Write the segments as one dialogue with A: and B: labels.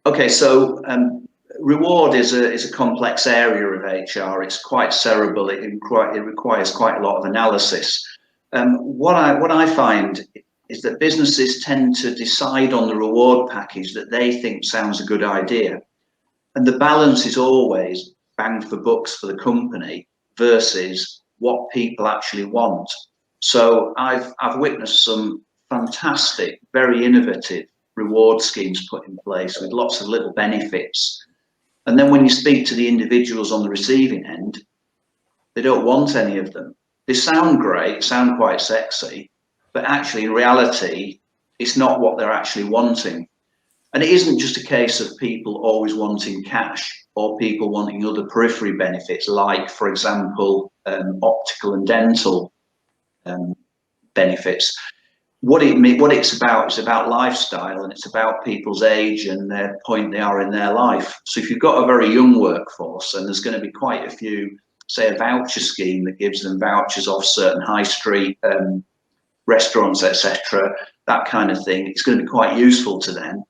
A: Okay, so reward is a complex area of HR. It's quite cerebral. It requires quite a lot of analysis. What I find is that businesses tend to decide on the reward package that they think sounds a good idea, and the balance is always bang for bucks for the company versus what people actually want. So I've witnessed some fantastic, very innovative reward schemes put in place with lots of little benefits. And then when you speak to the individuals on the receiving end, they don't want any of them. They sound great, sound quite sexy, but actually in reality, it's not what they're actually wanting. And it isn't just a case of people always wanting cash or people wanting other periphery benefits, like, for example, optical and dental benefits. What it's about is about lifestyle, and it's about people's age and their point they are in their life. So if you've got a very young workforce, and there's going to be quite a few, say a voucher scheme that gives them vouchers off certain high street restaurants, etc., that kind of thing, it's going to be quite useful to them.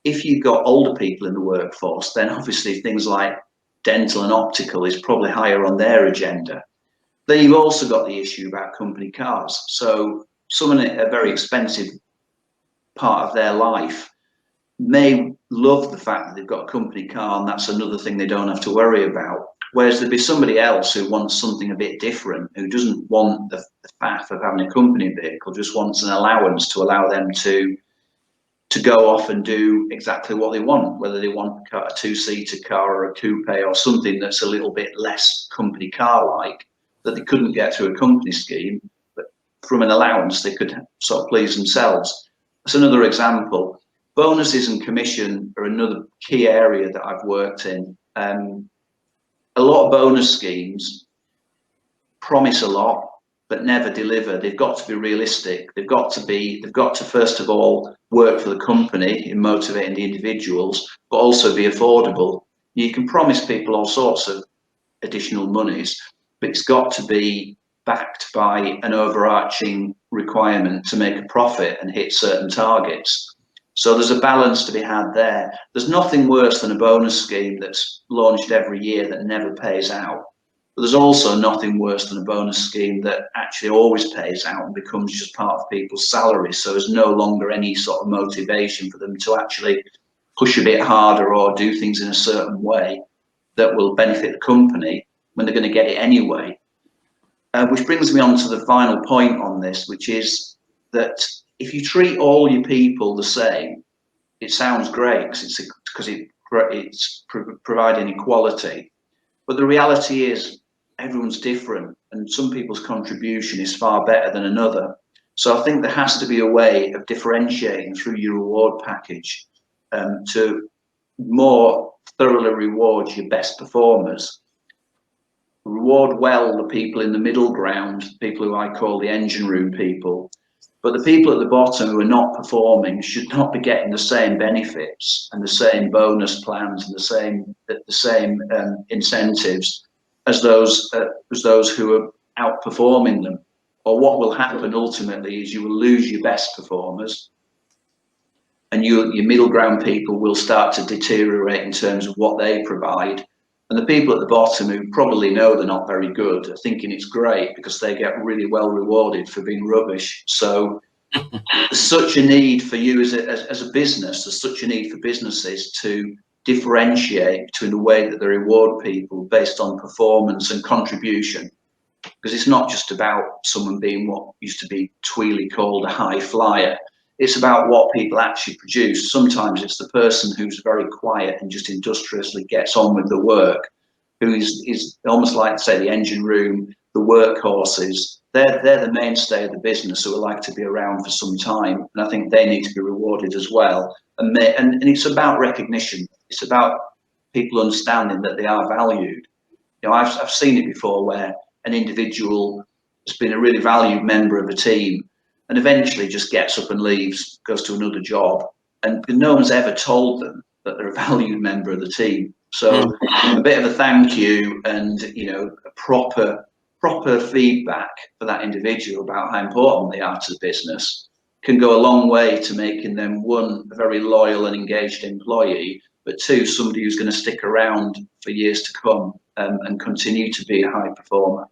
A: If you've got older people in the workforce, then obviously things like dental and optical is probably higher on their agenda. Then you've also got the issue about company cars. So someone in a very expensive part of their life may love the fact that they've got a company car, and that's another thing they don't have to worry about. Whereas there'd be somebody else who wants something a bit different, who doesn't want the faff of having a company vehicle, just wants an allowance to allow them to go off and do exactly what they want, whether they want a two-seater car or a coupe or something that's a little bit less company car-like, that they couldn't get through a company scheme, but from an allowance they could sort of please themselves. That's another example. Bonuses and commission are another key area that I've worked in. A lot of bonus schemes promise a lot but never deliver. They've got to be realistic. They've got to first of all work for the company in motivating the individuals, but also be affordable. You can promise people all sorts of additional monies, but it's got to be backed by an overarching requirement to make a profit and hit certain targets. So there's a balance to be had there. There's nothing worse than a bonus scheme that's launched every year that never pays out. But there's also nothing worse than a bonus scheme that actually always pays out and becomes just part of people's salaries. So there's no longer any sort of motivation for them to actually push a bit harder or do things in a certain way that will benefit the company when they're going to get it anyway. Which brings me on to the final point on this, which is that if you treat all your people the same, it sounds great because it's providing equality. But the reality is everyone's different, and some people's contribution is far better than another. So I think there has to be a way of differentiating through your reward package to more thoroughly reward your best performers. Reward well the people in the middle ground, people who I call the engine room people. But the people at the bottom who are not performing should not be getting the same benefits and the same bonus plans and the same incentives as those who are outperforming them. Or what will happen ultimately is you will lose your best performers, and your middle ground people will start to deteriorate in terms of what they provide. And the people at the bottom who probably know they're not very good are thinking it's great because they get really well rewarded for being rubbish. So there's such a need for you as a business, there's such a need for businesses to differentiate between the way that they reward people based on performance and contribution. Because it's not just about someone being what used to be tweely called a high flyer. It's about what people actually produce. Sometimes it's the person who's very quiet and just industriously gets on with the work, who is almost like, say, the engine room, the workhorses. They're the mainstay of the business who are like to be around for some time, and I think they need to be rewarded as well. And it's about recognition. It's about people understanding that they are valued. You know, I've seen it before where an individual has been a really valued member of a team and eventually just gets up and leaves, goes to another job, and no one's ever told them that they're a valued member of the team. So a bit of a thank you and, you know, a proper feedback for that individual about how important they are to the business can go a long way to making them, one, a very loyal and engaged employee, but two, somebody who's going to stick around for years to come and continue to be a high performer.